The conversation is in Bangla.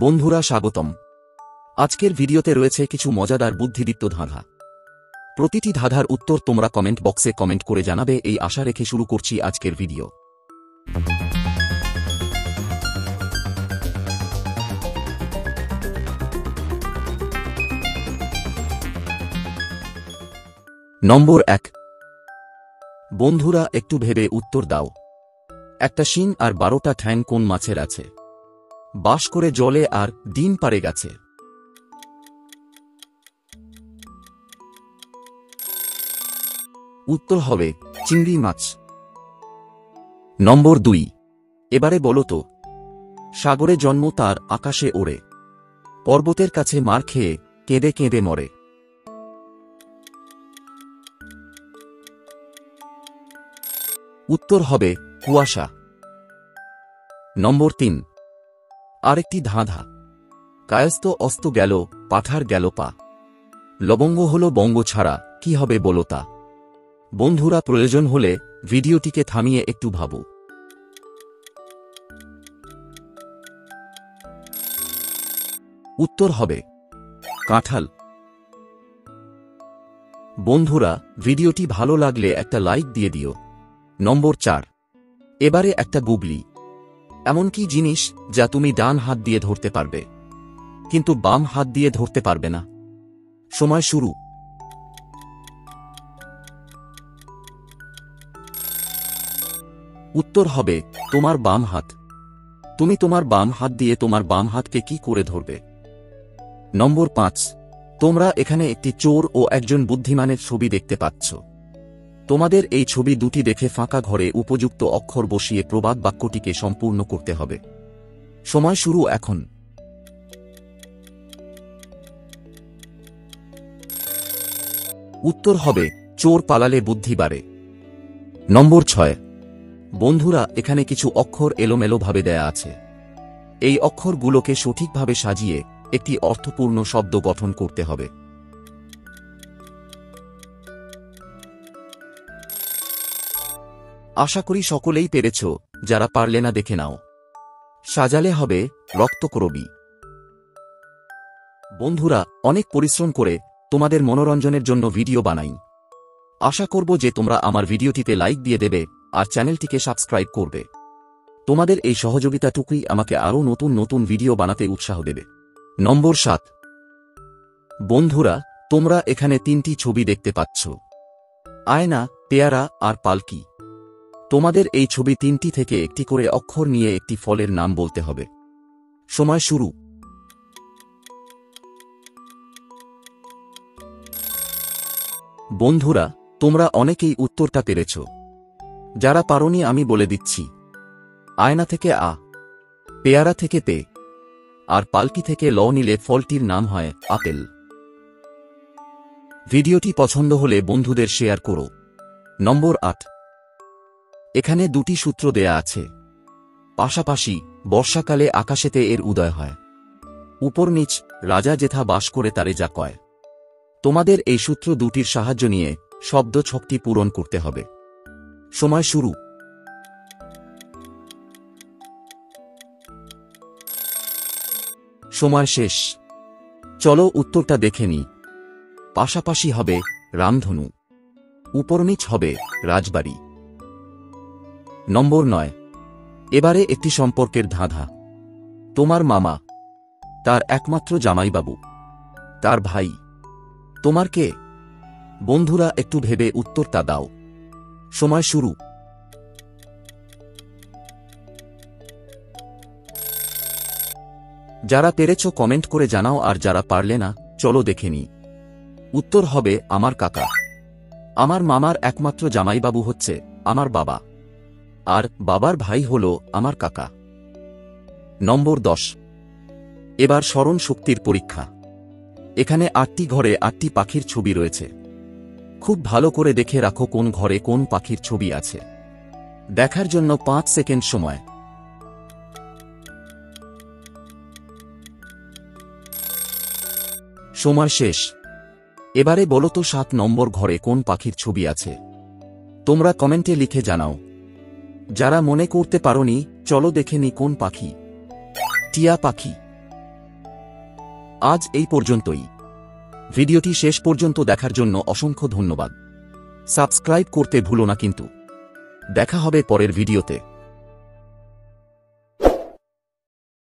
বন্ধুরা স্বাগতম। আজকের ভিডিওতে রয়েছে কিছু মজাদার বুদ্ধিদীপ্ত ধাঁধা। প্রতিটি ধাঁধার উত্তর তোমরা কমেন্ট বক্সে কমেন্ট করে জানাবে এই আশা রেখে শুরু করছি আজকের ভিডিও। নম্বর 1। বন্ধুরা একটু ভেবে উত্তর দাও। একটা শিং আর 12টা ঠ্যাং কোন মাছের আছে? বাস করে জলে আর ডিম পাড়ে গাছে। উত্তর হবে চিংড়ি মাছ। নম্বর 2। এবারে বলো তো, সাগরে জন্ম তার আকাশে ওড়ে, পর্বতের কাছে মার খেয়ে কেঁদে কেঁদে মরে। উত্তর হবে কুয়াশা। নম্বর 3। আরেকটি ধাঁধা। কায়স্থ অস্ত গেল, পাঠার গেল পা, লবঙ্গ হল বঙ্গ ছাড়া, কি হবে বলো তা? বন্ধুরা প্রয়োজন হলে ভিডিওটিকে থামিয়ে একটু ভাবো। উত্তর হবে কাঁঠাল। বন্ধুরা ভিডিওটি ভালো লাগলে একটা লাইক দিয়ে দিও। নম্বর 4। এবারে একটা গুগলি। এমন কি জিনিস যা তুমি ডান হাত দিয়ে ধরতে পারবে কিন্তু বাম হাত দিয়ে ধরতে পারবে না? সময় শুরু। উত্তর হবে তোমার বাম হাত। তুমি তোমার বাম হাত দিয়ে তোমার বাম হাতকে কি করে ধরবে? নম্বর 5। তোমরা এখানে একটি চোর ও একজন বুদ্ধিমানের ছবি দেখতে পাচ্ছ। তোমাদের এই ছবি দুটি দেখে ফাঁকা ঘরে উপযুক্ত অক্ষর বসিয়ে প্রবাদ বাক্যটিকে সম্পূর্ণ করতে হবে। সময় শুরু এখন। উত্তর হবে চোর পালালে বুদ্ধি বাড়ে। নম্বর 6। বন্ধুরা এখানে কিছু অক্ষর এলোমেলোভাবে দেয়া আছে। এই অক্ষরগুলোকে সঠিকভাবে সাজিয়ে একটি অর্থপূর্ণ শব্দ গঠন করতে হবে। আশা করি সকলেই পেরেছ, যারা পারলে না দেখে নাও। সাজালে হবে রক্তকরবী। বন্ধুরা অনেক পরিশ্রম করে তোমাদের মনোরঞ্জনের জন্য ভিডিও বানাই। আশা করব যে তোমরা আমার ভিডিওটিতে লাইক দিয়ে দেবে আর চ্যানেলটিকে সাবস্ক্রাইব করবে। তোমাদের এই সহযোগিতাটুকুই আমাকে আরও নতুন নতুন ভিডিও বানাতে উৎসাহ দেবে। নম্বর 7। বন্ধুরা তোমরা এখানে 3টি ছবি দেখতে পাচ্ছ, আয়না, পেয়ারা আর পালকি। তোমাদের এই ছবি 3টি থেকে একটি করে অক্ষর নিয়ে একটি ফলের নাম বলতে হবে। সময় শুরু। বন্ধুরা তোমরা অনেকেই উত্তরটা পেরেছ। যারা পারোনি আমি বলে দিচ্ছি। আয়না থেকে আ, পেয়ারা থেকে পে, আর পালকি থেকে ল নিলে ফলটির নাম হয় আপেল। ভিডিওটি পছন্দ হলে বন্ধুদের শেয়ার করো। নম্বর 8। এখানে 2টি সূত্র দেয়া আছে। পাশাপাশি বর্ষাকালে আকাশেতে এর উদয় হয়, উপর নিচ রাজা যেথা বাস করে তারে যা কয়। তোমাদের এই সূত্র 2টির সাহায্য নিয়ে শব্দ ছকটি পূরণ করতে হবে। সময় শুরু। সময় শেষ। চলো উত্তরটা দেখে নিই। পাশাপাশি হবে রামধনু, উপরনিচ হবে রাজবাড়ি। নম্বর 9। এবারে একটি সম্পর্কের ধাঁধা। তোমার মামা, তার একমাত্র জামাইবাবু, তার ভাই, তোমার কে? বন্ধুরা একটু ভেবে উত্তরটা দাও। সময় শুরু। যারা পেরেছ কমেন্ট করে জানাও, আর যারা পারলে না চলো দেখে নিই। উত্তর হবে আমার কাকা। আমার মামার একমাত্র জামাইবাবু হচ্ছে আমার বাবা, আর বাবার ভাই হল আমার কাকা। নম্বর 10। এবার স্মরণ শক্তির পরীক্ষা। এখানে 8টি ঘরে 8টি পাখির ছবি রয়েছে। খুব ভালো করে দেখে রাখো কোন ঘরে কোন পাখির ছবি আছে। দেখার জন্য 5 সেকেন্ড সময়। সময় শেষ। এবারে বলো তো 7 নম্বর ঘরে কোন পাখির ছবি আছে? তোমরা কমেন্টে লিখে জানাও। যারা মনে করতে পারোনি চলো দেখে নি কোন পাখি। টিয়া পাখি। আজ এই পর্যন্তই। ভিডিওটি শেষ পর্যন্ত দেখার জন্য অসংখ্য ধন্যবাদ। সাবস্ক্রাইব করতে ভুলো না কিন্তু। দেখা হবে পরের ভিডিওতে।